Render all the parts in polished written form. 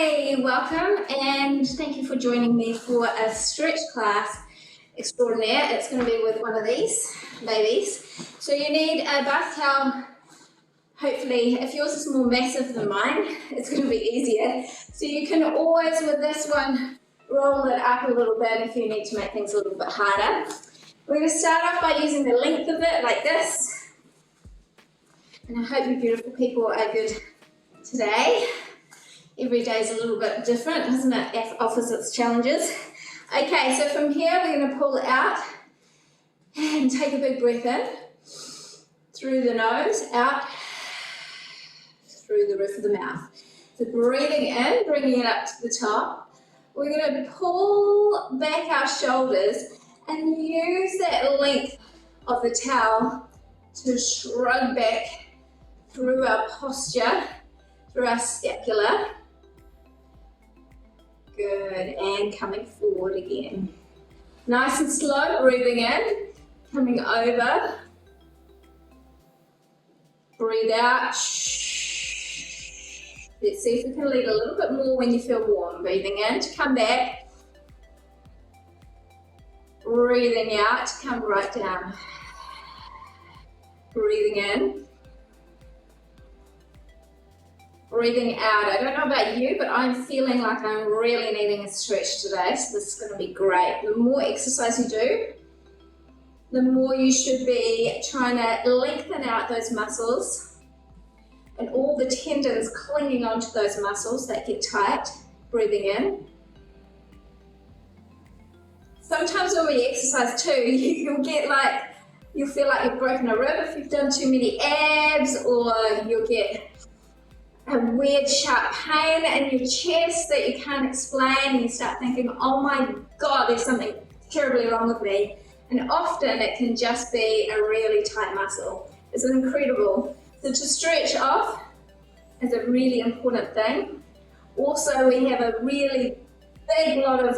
Hey, welcome and thank you for joining me for a stretch class extraordinaire. It's going to be with one of these babies. So you need a bath towel. Hopefully, if yours is more massive than mine, it's going to be easier. So you can always, with this one, roll it up a little bit if you need to make things a little bit harder. We're going to start off by using the length of it like this. And I hope you beautiful people are good today. Every day is a little bit different, doesn't it? It offers its challenges. Okay, so from here we're going to pull it out and take a big breath in. Through the nose, out, through the roof of the mouth. So breathing in, bringing it up to the top. We're going to pull back our shoulders and use that length of the towel to shrug back through our posture, through our scapula. Good, and coming forward again. Nice and slow, breathing in, coming over. Breathe out. Let's see if we can lead a little bit more when you feel warm. Breathing in to come back. Breathing out to come right down. Breathing in. Breathing out. I don't know about you, but I'm feeling like I'm really needing a stretch today, so this is going to be great. The more exercise you do, the more you should be trying to lengthen out those muscles and all the tendons clinging onto those muscles that get tight. Breathing in. Sometimes when we exercise too, you'll feel like you've broken a rib if you've done too many abs, or you'll get a weird sharp pain in your chest that you can't explain, and you start thinking, oh my God, there's something terribly wrong with me. And often it can just be a really tight muscle. It's incredible. So to stretch off is a really important thing. Also, we have a really big lot of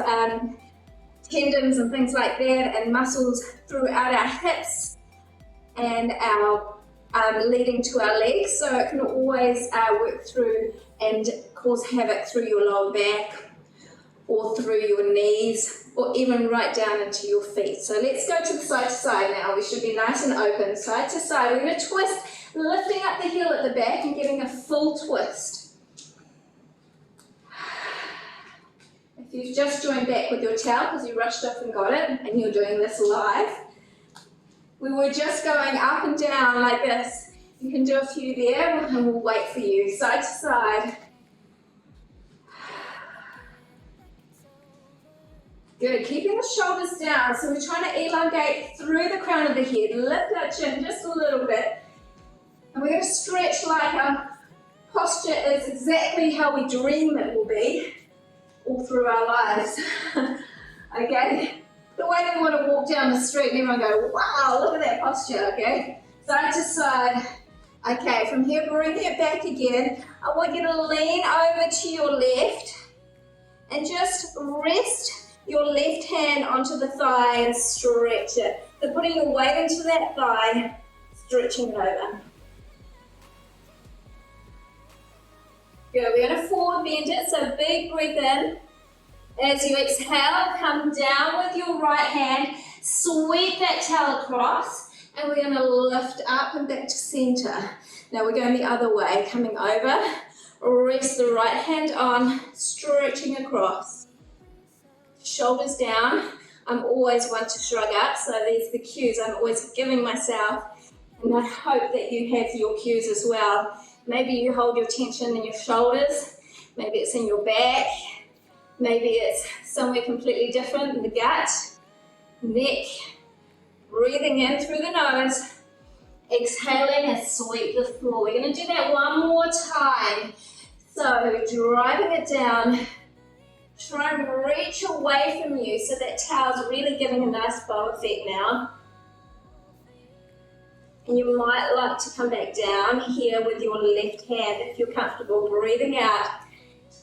tendons and things like that, and muscles throughout our hips and our leading to our legs, so it can always work through and cause havoc through your lower back or through your knees or even right down into your feet. So let's go to the side to side now. We should be nice and open. Side to side, we're going to twist, lifting up the heel at the back and getting a full twist. If you've just joined back with your towel because you rushed off and got it and you're doing this live, we were just going up and down like this. You can do a few there and we'll wait for you. Side to side. Good, keeping the shoulders down. So we're trying to elongate through the crown of the head. Lift our chin just a little bit. And we're going to stretch like our posture is exactly how we dream it will be all through our lives. Okay? The way we want to walk down the street and everyone go, wow, look at that posture, okay? Side to side. Okay, from here, bring it back again. I want you to lean over to your left and just rest your left hand onto the thigh and stretch it. So putting your weight into that thigh, stretching it over. Good, we're going to forward bend it, so big breath in. As you exhale, come down with your right hand, sweep that towel across, and we're going to lift up and back to center. Now we're going the other way, coming over, rest the right hand on, stretching across. Shoulders down. I'm always one to shrug up, so these are the cues I'm always giving myself, and I hope that you have your cues as well. Maybe you hold your tension in your shoulders, maybe it's in your back, maybe it's somewhere completely different in the gut, neck. Breathing in through the nose, exhaling and sweep the floor. We're going to do that one more time. So driving it down, try and reach away from you so that towel's really giving a nice bow effect now. And you might like to come back down here with your left hand if you're comfortable. Breathing out,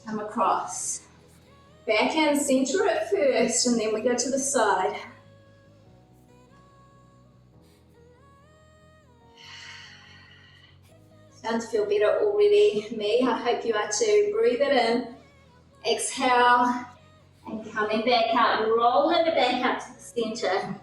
come across. Back in, center it first, and then we go to the side. Starting to feel better already, me. I hope you are too. Breathe it in. Exhale, and coming back up, rolling it back up to the center.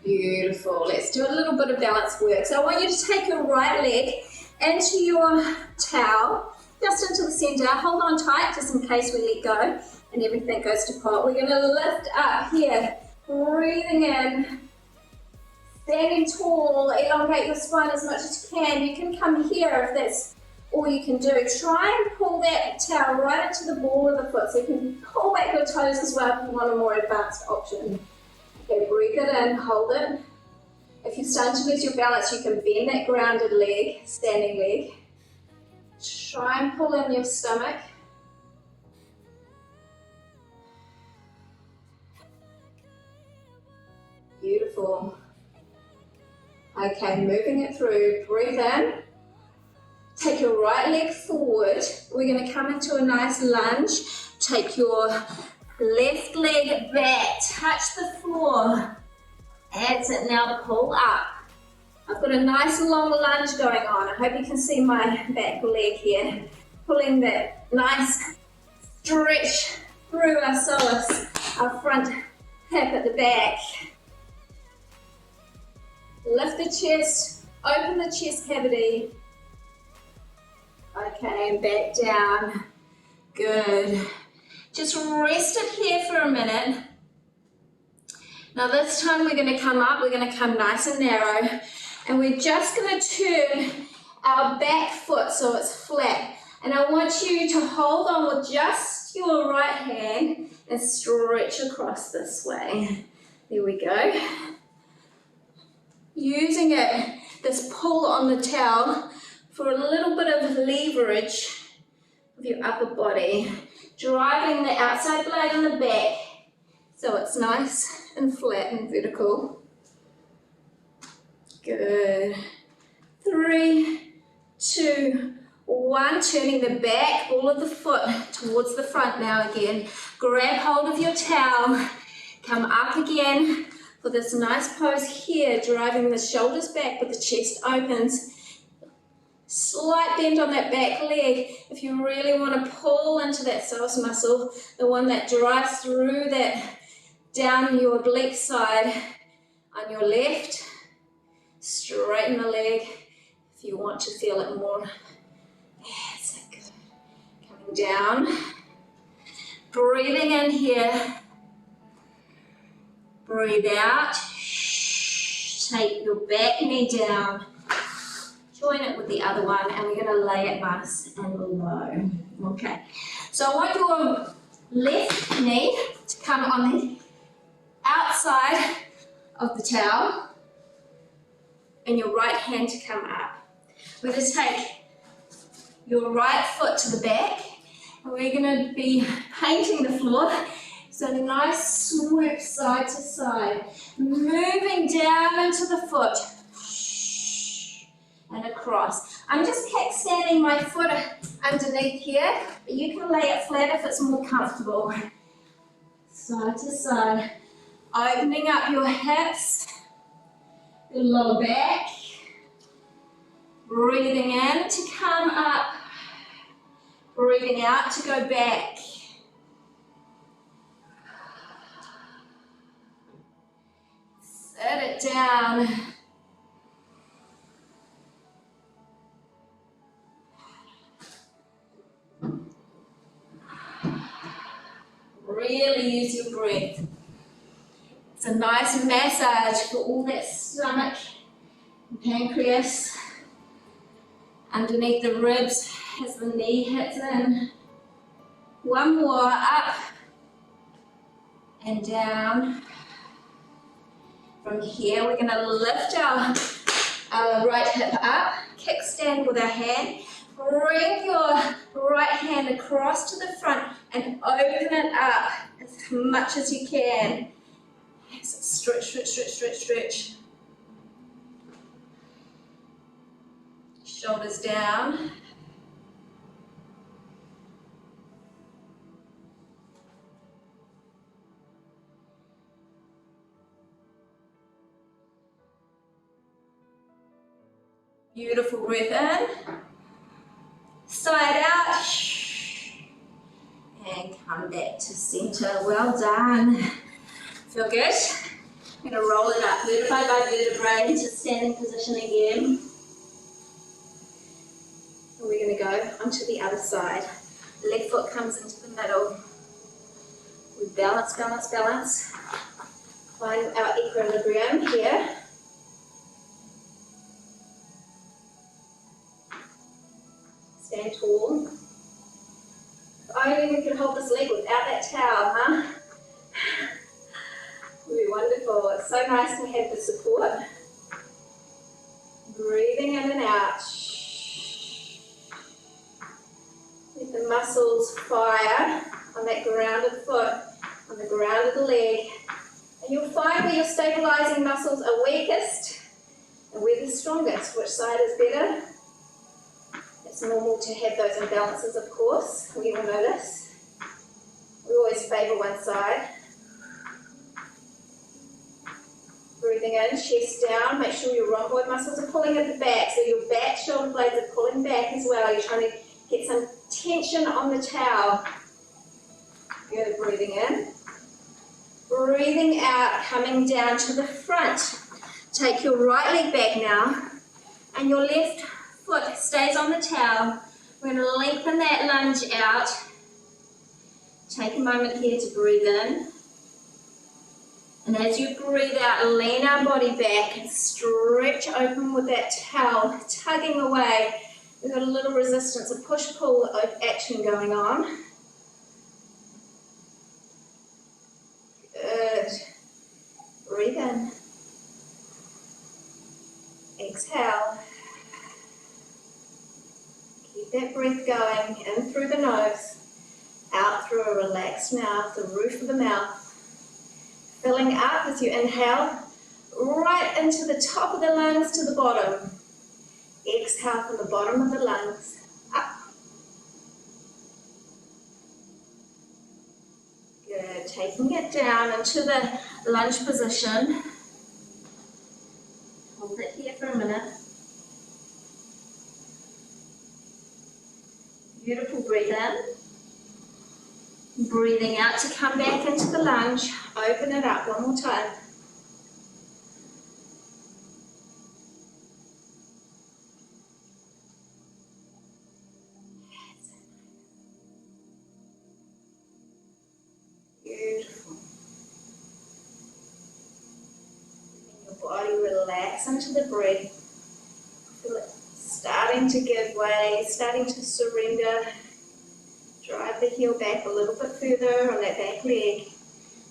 Beautiful. Let's do a little bit of balance work. So I want you to take your right leg into your towel, just into the center. Hold on tight just in case we let go and everything goes to pot. We're going to lift up here, breathing in, standing tall, elongate your spine as much as you can. You can come here if that's all you can do. Try and pull that towel right into the ball of the foot, so you can pull back your toes as well if you want a more advanced option. Okay, breathe it in, hold it. If you're starting to lose your balance, you can bend that grounded leg, standing leg. Try and pull in your stomach. Beautiful. Okay, moving it through, breathe in. Take your right leg forward. We're going to come into a nice lunge. Take your left leg back, touch the floor. That's it, now pull up. I've got a nice long lunge going on. I hope you can see my back leg here. Pulling that nice stretch through our psoas, our front hip at the back. Lift the chest, open the chest cavity. Okay, and back down. Good. Just rest it here for a minute. Now this time we're going to come up, we're going to come nice and narrow, and we're just going to turn our back foot so it's flat. And I want you to hold on with just your right hand and stretch across this way. There we go. Using it, this pull on the towel, for a little bit of leverage of your upper body, driving the outside blade on the back so it's nice and flat and vertical. Good. 3, 2, 1. Turning the back ball of the foot towards the front now again. Grab hold of your towel. Come up again for this nice pose here, driving the shoulders back but the chest opens. Slight bend on that back leg if you really want to pull into that psoas muscle, the one that drives through that down your oblique side on your left. Straighten the leg if you want to feel it more. That's it, good. Coming down. Breathing in here. Breathe out. Take your back knee down. Join it with the other one, and we're going to lay it nice and low. Okay, so I want your left knee to come on the outside of the towel and your right hand to come up. We're going to take your right foot to the back, and we're going to be painting the floor. So nice swoop side to side, moving down into the foot. And across. I'm just kickstanding my foot underneath here, but you can lay it flat if it's more comfortable. Side to side, opening up your hips, your lower back, breathing in to come up, breathing out to go back. Set it down. Really use your breath. It's a nice massage for all that stomach and pancreas underneath the ribs as the knee hits in. One more, up and down. From here, we're going to lift our right hip up, kickstand with our hand. Bring your right hand across to the front and open it up as much as you can. Stretch, stretch, stretch, stretch, stretch. Shoulders down. Beautiful breath in. Side out. Come back to center. Well done. Feel good? I'm going to roll it up vertebrae by vertebrae into standing position again. And we're going to go onto the other side. Left foot comes into the middle. We balance, balance, balance. Find our equilibrium here. Stand tall. If only we could hold this leg without that towel, huh? Would be wonderful. It's so nice to have the support. Breathing in and out. Let the muscles fire on that grounded foot, on the grounded leg. And you'll find where your stabilizing muscles are weakest and where the strongest. Which side is better? It's normal to have those imbalances, of course. We all know this. We always favor one side. Breathing in, chest down. Make sure your rhomboid muscles are pulling at the back. So your back shoulder blades are pulling back as well. You're trying to get some tension on the towel. Good, breathing in. Breathing out, coming down to the front. Take your right leg back now, and your left foot stays on the towel. We're going to lengthen that lunge out. Take a moment here to breathe in. And as you breathe out, lean our body back and stretch open with that towel, tugging away. We've got a little resistance, a push-pull action going on. Good. Breathe in. Exhale. Keep that breath going, in through the nose, out through a relaxed mouth, the roof of the mouth. Filling up as you inhale, right into the top of the lungs to the bottom. Exhale from the bottom of the lungs, up. Good, taking it down into the lunge position. Hold it here for a minute. Beautiful, breathe in. Breathing out to come back into the lunge. Open it up one more time. Beautiful. Letting your body relax into the breath. Feel it starting to give way, starting to surrender. Drive the heel back a little bit further on that back leg.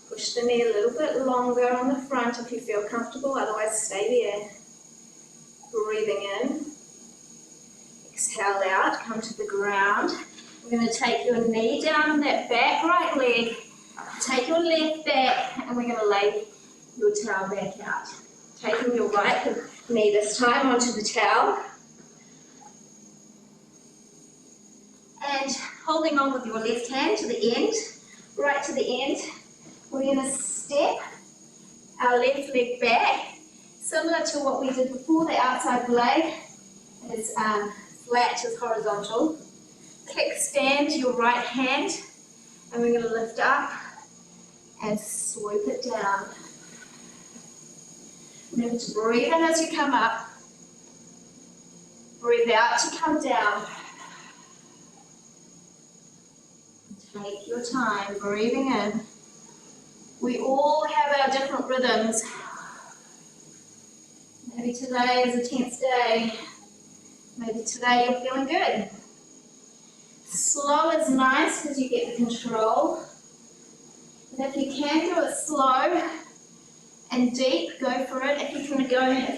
Push the knee a little bit longer on the front if you feel comfortable, otherwise stay there. Breathing in. Exhale out, come to the ground. We're going to take your knee down on that back right leg. Take your left back and we're going to lay your towel back out. Taking your right knee this time onto the towel. And holding on with your left hand to the end, right to the end. We're going to step our left leg back, similar to what we did before. The outside blade is flat as horizontal. Kickstand your right hand, and we're going to lift up and swoop it down. Remember to breathe in as you come up. Breathe out to come down. Take your time, breathing in. We all have our different rhythms. Maybe today is a tense day. Maybe today you're feeling good. Slow is nice because you get the control. And if you can do it slow and deep, go for it. If you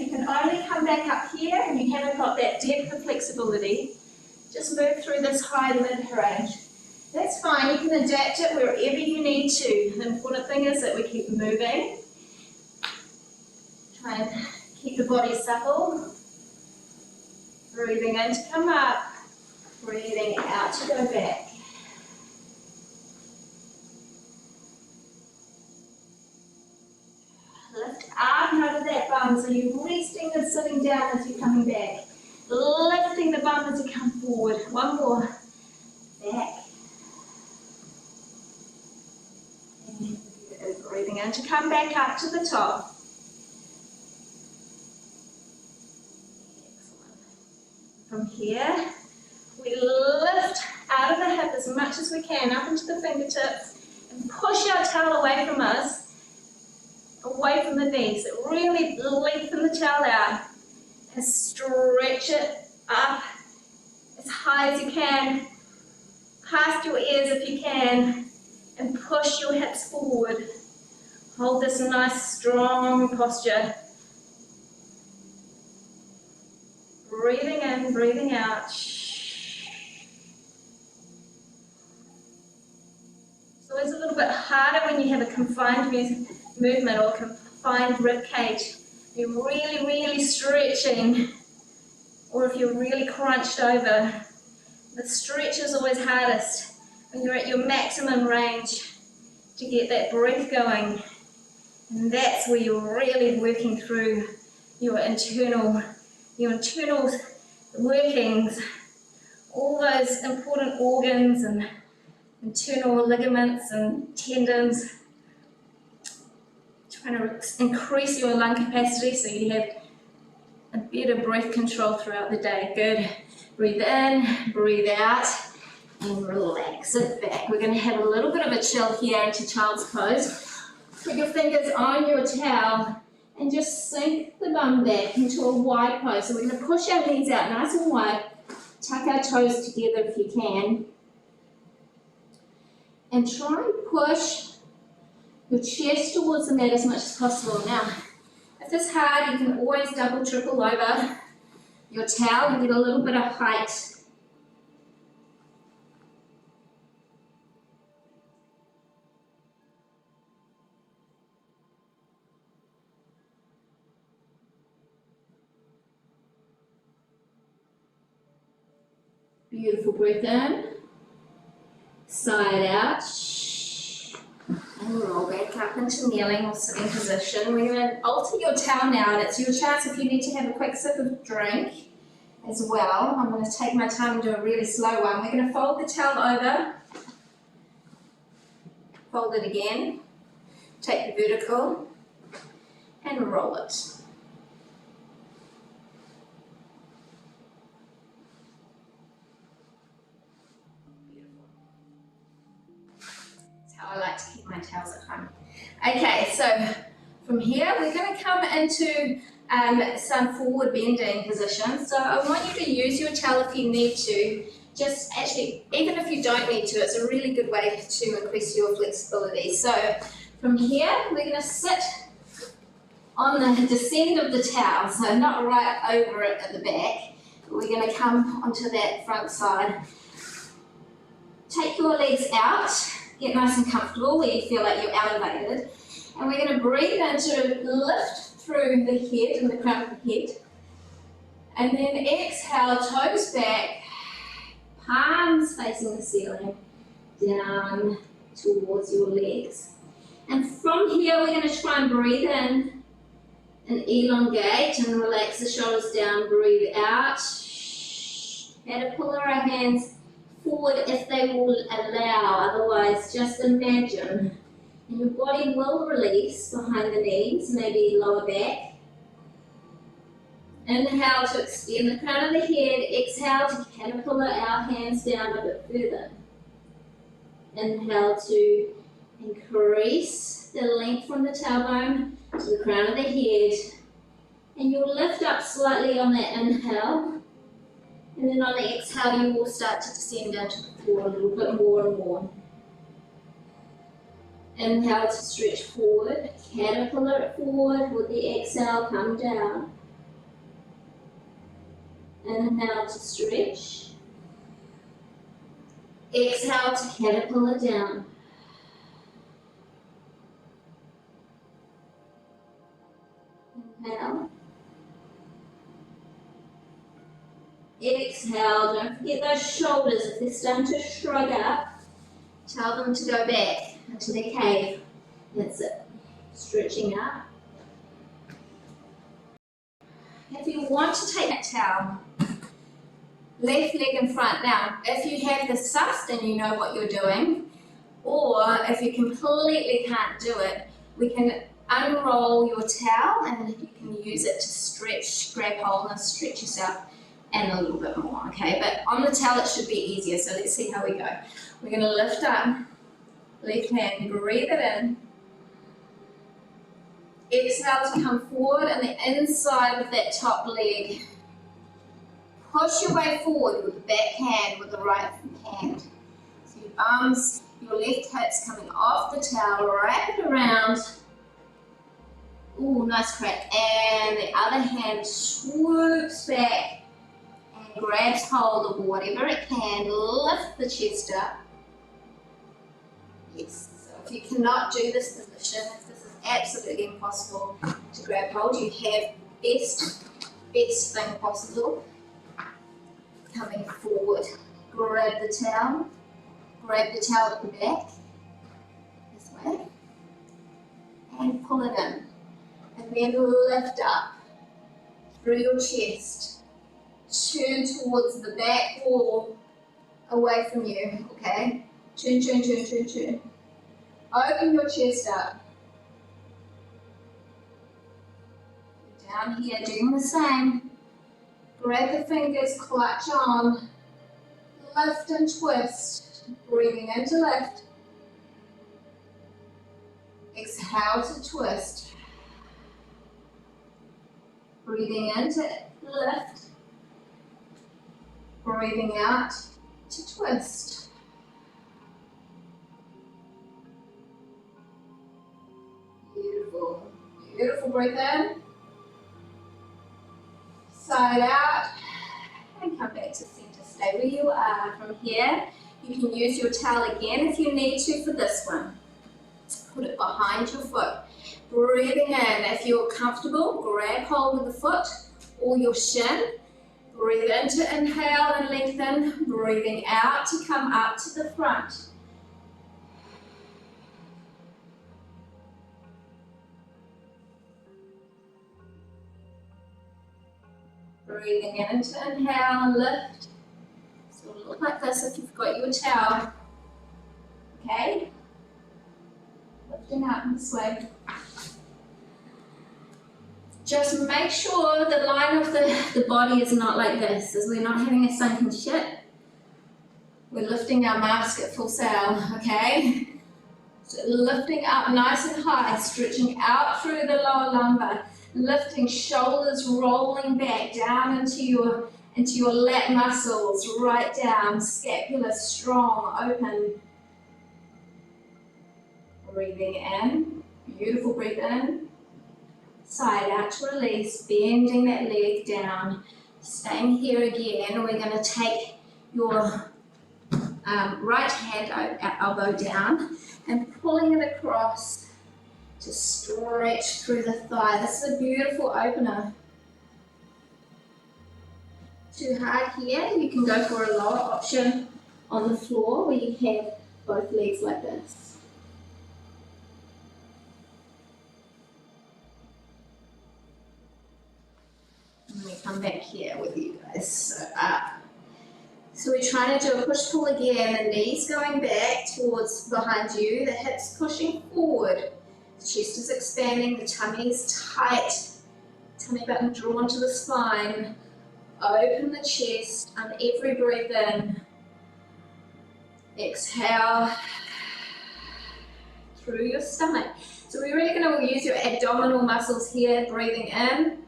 can only come back up here and you haven't got that depth of flexibility, just move through this high mid-range. That's fine, you can adapt it wherever you need to. The important thing is that we keep moving. Try and keep the body supple. Breathing in to come up. Breathing out to go back. Lift up out of that bum, so you're resting and sitting down as you're coming back. Lifting the bum as you come forward. One more. Back. And breathing in to come back up to the top. Excellent. From here, we lift out of the hip as much as we can, up into the fingertips, and push our towel away from us, away from the knees. So really lengthen the towel out and stretch it up as high as you can, past your ears if you can, and push your hips forward. Hold this nice strong posture. Breathing in, breathing out. It's always a little bit harder when you have a confined movement or confined rib cage. You're really, really stretching, or if you're really crunched over. The stretch is always hardest when you're at your maximum range to get that breath going. And that's where you're really working through your internal workings, all those important organs and internal ligaments and tendons, trying to increase your lung capacity so you have a better breath control throughout the day. Good. Breathe in, breathe out, and relax it back. We're going to have a little bit of a chill here into child's pose. Put your fingers on your towel and just sink the bum back into a wide pose. So we're going to push our knees out nice and wide, tuck our toes together if you can, and try and push your chest towards the mat as much as possible. Now, if it's hard, you can always double, triple over your towel and get a little bit of height. Beautiful breath in, side out, and roll back up into kneeling or sitting position. We're going to alter your towel now, and it's your chance if you need to have a quick sip of drink as well. I'm going to take my time and do a really slow one. We're going to fold the towel over, fold it again, take the vertical, and roll it. I like to keep my towels at home. Okay, so from here we're going to come into some forward bending position. So I want you to use your towel if you need to. Just actually, even if you don't need to, it's a really good way to increase your flexibility. So from here we're going to sit on the descent of the towel, so not right over it at the back, but we're going to come onto that front side. Take your legs out. Get nice and comfortable where you feel like you're elevated. And we're going to breathe in to lift through the head and the crown of the head. And then exhale, toes back, palms facing the ceiling, down towards your legs. And from here, we're going to try and breathe in and elongate and relax the shoulders down. Breathe out. Caterpillar our hands forward if they will allow, otherwise just imagine. And your body will release behind the knees, maybe lower back. Inhale to extend the crown of the head, exhale to caterpillar our hands down a bit further. Inhale to increase the length from the tailbone to the crown of the head. And you'll lift up slightly on that inhale. And then on the exhale, you will start to descend down to the floor a little bit more and more. Inhale to stretch forward, caterpillar it forward, with the exhale, come down. Inhale to stretch. Exhale to caterpillar down. Inhale. Exhale, don't forget those shoulders. If they're starting to shrug up, tell them to go back into their cave. That's it. Stretching up. If you want to take that towel, left leg in front. Now, if you have the sus and you know what you're doing, Or if you completely can't do it, we can unroll your towel and you can use it to stretch, grab hold and stretch yourself and a little bit more, okay? But on the towel it should be easier, so let's see how we go. We're going to lift up, left hand, breathe it in. Exhale to come forward and the inside of that top leg. Push your way forward with the back hand, with the right hand. So your arms, your left hip's coming off the towel, wrap it around. Ooh, nice crack. And the other hand swoops back and grabs hold of whatever it can. Lift the chest up. Yes. So if you cannot do this position, if this is absolutely impossible to grab hold, you have best thing possible. Coming forward, grab the towel at the back, this way, and pull it in. And then lift up through your chest. Turn towards the back wall away from you, okay? Turn. Open your chest up. Down here, doing the same. Grab the fingers, clutch on. Lift and twist. Breathing in to lift. Exhale to twist. Breathing in to lift. Breathing out to twist. Beautiful. Beautiful breath in. Side out. And come back to center. Stay where you are. From here, you can use your towel again if you need to for this one. Put it behind your foot. Breathing in. If you're comfortable, grab hold of the foot or your shin. Breathe in to inhale and lengthen. Breathing out to come up to the front. Breathing in to inhale and lift. So it'll look like this if you've got your towel. Okay? Lifting up this way. Just make sure the line of the body is not like this, as we're not having a sunken ship. We're lifting our mask at full sail, okay? So lifting up nice and high, stretching out through the lower lumbar, lifting shoulders rolling back down into your lat muscles, right down, scapula strong, open. Breathing in, beautiful breath in. Side out to release, bending that leg down. Staying here again, we're going to take your right hand elbow down and pulling it across to stretch through the thigh. This is a beautiful opener. Too hard here, you can go for a lower option on the floor where you have both legs like this. Let me come back here with you guys. So up. So we're trying to do a push-pull again, the knees going back towards behind you, the hips pushing forward. The chest is expanding, the tummy is tight, tummy button drawn to the spine. Open the chest on every breath in. Exhale through your stomach. So we're really going to use your abdominal muscles here, breathing in.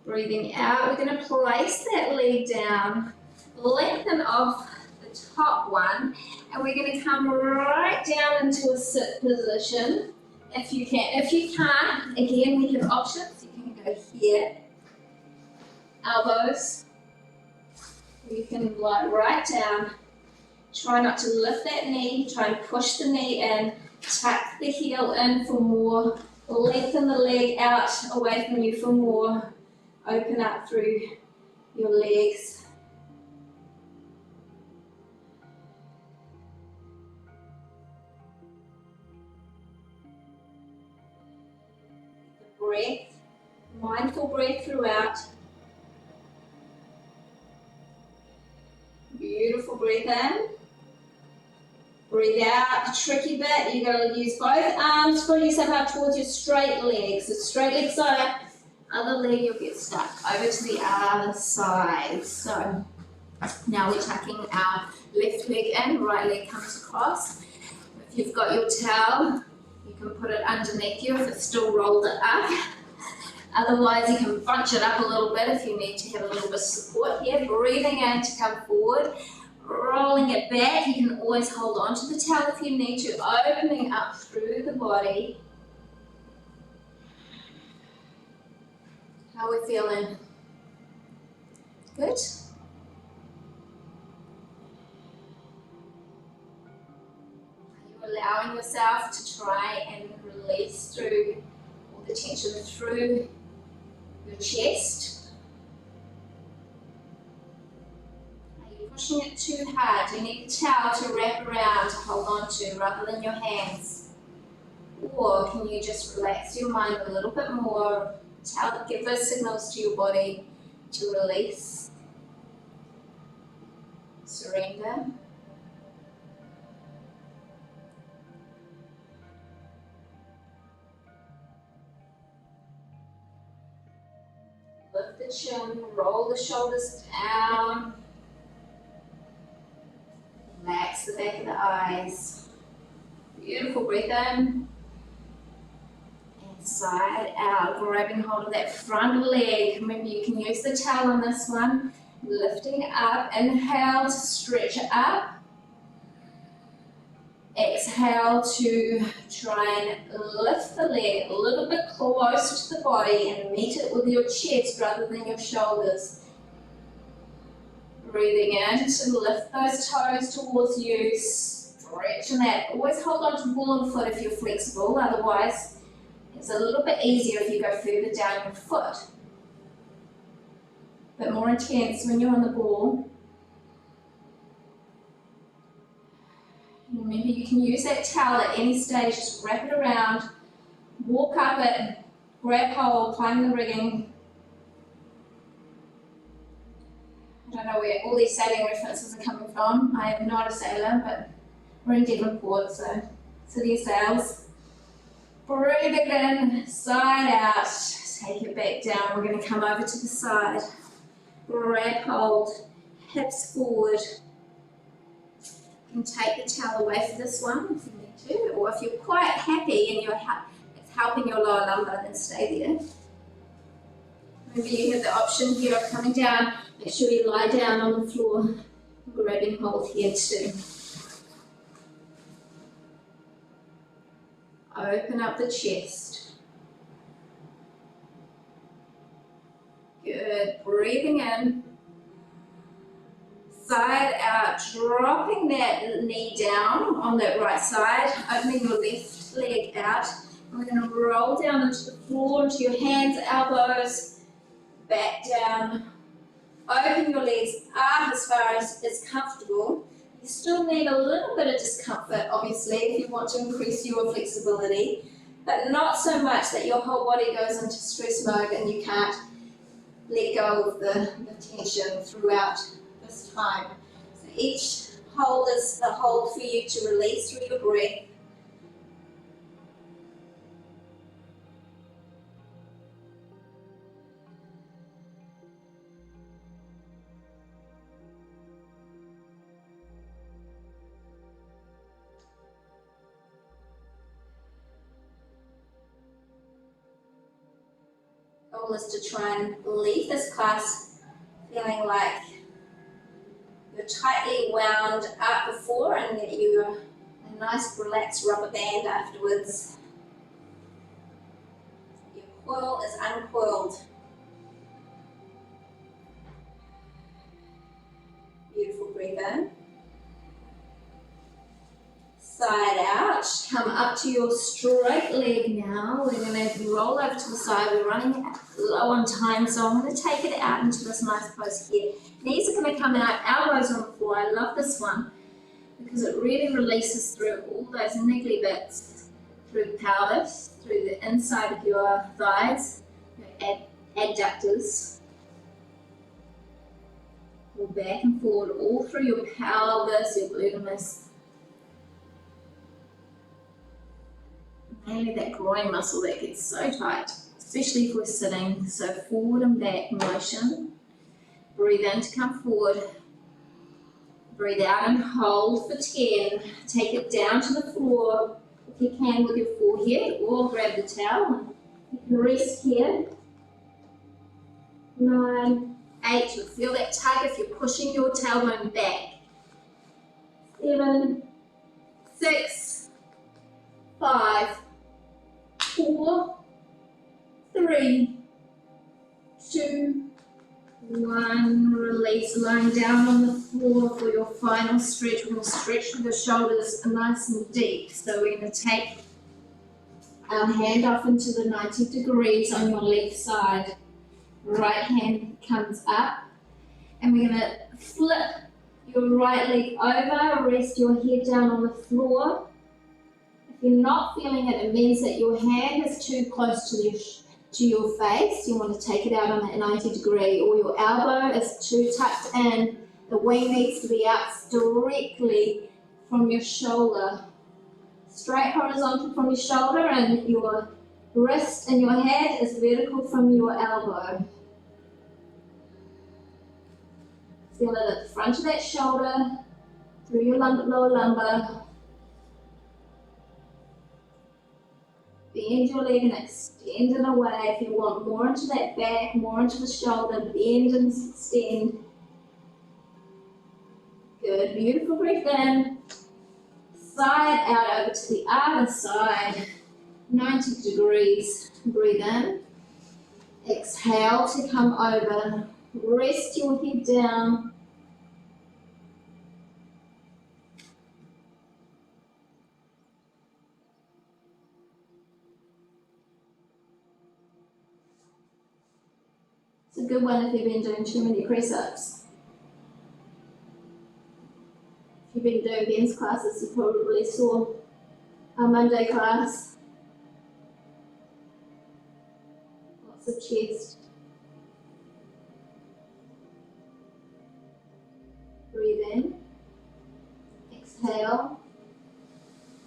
Breathing out, we're going to place that leg down, lengthen off the top one, and we're going to come right down into a sit position if you can. If you can't, again, we have options. You can go here, elbows, you can lie right down. Try not to lift that knee, try and push the knee in, tuck the heel in for more, lengthen the leg out away from you for more. Open up through your legs. The breath, mindful breath throughout. Beautiful breath in. Breathe out, tricky bit. You're going to use both arms, pull yourself up towards your straight legs. So straight leg side up, other leg you'll get stuck. Over to the other side. So now we're tucking our left leg in, right leg comes across. If you've got your towel, you can put it underneath you if it's still rolled up. Otherwise, you can bunch it up a little bit if you need to have a little bit of support here. Breathing in to come forward, rolling it back. You can always hold on to the towel if you need to, opening up through the body. How are we feeling? Good? Allowing yourself to try and release through all the tension through your chest. Are you pushing it too hard? Do you need the towel to wrap around to hold on to rather than your hands? Or can you just relax your mind a little bit more? Give those signals to your body to release, surrender. Lift the chin, roll the shoulders down. Relax the back of the eyes. Beautiful, breathe in. And side out, grabbing hold of that front leg. Remember, you can use the towel on this one. Lifting up, inhale to stretch up. Exhale to try and lift the leg a little bit closer to the body and meet it with your chest rather than your shoulders. Breathing in to lift those toes towards you, stretching that. Always hold on to the ball of the foot if you're flexible, otherwise it's a little bit easier if you go further down your foot. But more intense when you're on the ball. Remember, you can use that towel at any stage, just wrap it around, walk up it, grab hold, climb the rigging. I don't know where all these sailing references are coming from. I am not a sailor, but we're in Devonport, so city of sails. Breathe it in, side out, take it back down. We're going to come over to the side, grab hold, hips forward. You can take the towel away for this one if you need to, or if you're quite happy and it's helping your lower lumbar, then stay there. Maybe you have the option here of coming down. Make sure you lie down on the floor, grabbing hold here too. Open up the chest. Good. Breathing in. Side out, dropping that knee down on that right side, opening your left leg out. And we're going to roll down into the floor, into your hands, elbows, back down. Open your legs up as far as is comfortable. You still need a little bit of discomfort, obviously, if you want to increase your flexibility, but not so much that your whole body goes into stress mode and you can't let go of the tension throughout this time. So each hold is a hold for you to release through your breath. Goal is to try and leave this class feeling like you're tightly wound up before and that you're a nice relaxed rubber band afterwards. Your coil is uncoiled. Beautiful, breathe in. Side out, come up to your straight leg now. We're going to roll over to the side. We're running low on time, so I'm going to take it out into this nice pose here. Knees are going to come out, elbows on the floor. I love this one because it really releases through all those niggly bits, through the pelvis, through the inside of your thighs, your adductors. Pull back and forward all through your pelvis, your glutamus. Mainly that groin muscle that gets so tight, especially if we're sitting. So forward and back motion. Breathe in to come forward. Breathe out and hold for 10. Take it down to the floor if you can with your forehead, or grab the towel. You can rest here. 9, 8. You'll feel that tug if you're pushing your tailbone back. 7, 6, 5, 4, 3, 2, 1. Release, lying down on the floor for your final stretch. We're going to stretch the shoulders nice and deep. So we're going to take our hand off into the 90 degrees on your left side. Right hand comes up, and we're going to flip your right leg over, rest your head down on the floor. If you're not feeling it, it means that your hand is too close to your face. You want to take it out on that 90 degree, or your elbow is too tucked in. The wing needs to be out directly from your shoulder. Straight horizontal from your shoulder, and your wrist and your head is vertical from your elbow. Feel it at the front of that shoulder, through your lower lumbar. Bend your leg and extend it away. If you want more into that back, more into the shoulder, bend and extend. Good, beautiful, breath in. Side out over to the other side, 90 degrees. Breathe in. Exhale to come over. Rest your head down. It's a good one if you've been doing too many press-ups. If you've been doing Ben's classes, you probably saw our Monday class. Lots of chest. Breathe in, exhale,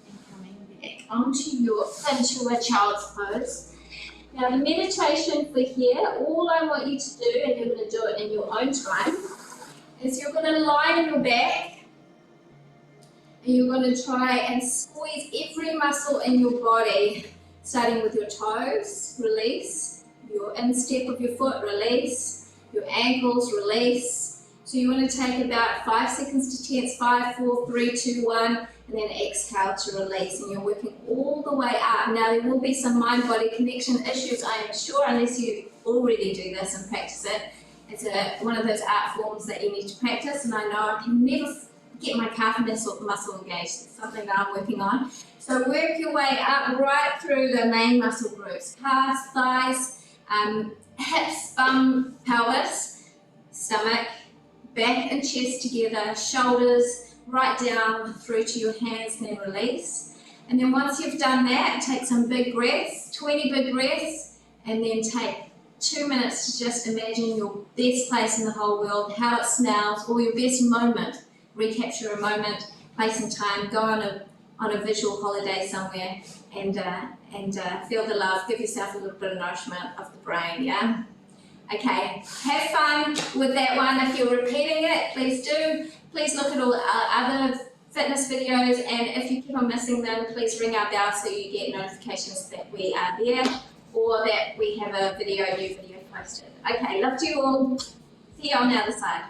and coming back into a child's pose. Now the meditation for here, all I want you to do, and you're going to do it in your own time, is you're going to lie on your back, and you're going to try and squeeze every muscle in your body, starting with your toes, release, your instep of your foot, release, your ankles, release. So you want to take about 5 seconds to tense, 5, 4, 3, 2, 1, and then exhale to release. And you're working all the way up. Now there will be some mind-body connection issues, I am sure, unless you already do this and practice it. It's one of those art forms that you need to practice, and I know I can never get my calf muscle engaged. It's something that I'm working on. So work your way up right through the main muscle groups: calves, thighs, hips, bum, pelvis, stomach, back and chest together, shoulders right down through to your hands, and then release. And then once you've done that, take some big breaths, 20 big breaths, and then take 2 minutes to just imagine your best place in the whole world, how it smells, or your best moment. Recapture a moment, place and time, go on a visual holiday somewhere, and feel the love, give yourself a little bit of nourishment of the brain, yeah? Okay, have fun with that one. If you're repeating it, please do. Please look at all other fitness videos, and if you keep on missing them, please ring our bell so you get notifications that we are there, or that we have a new video posted. Okay, love to you all. See you on the other side.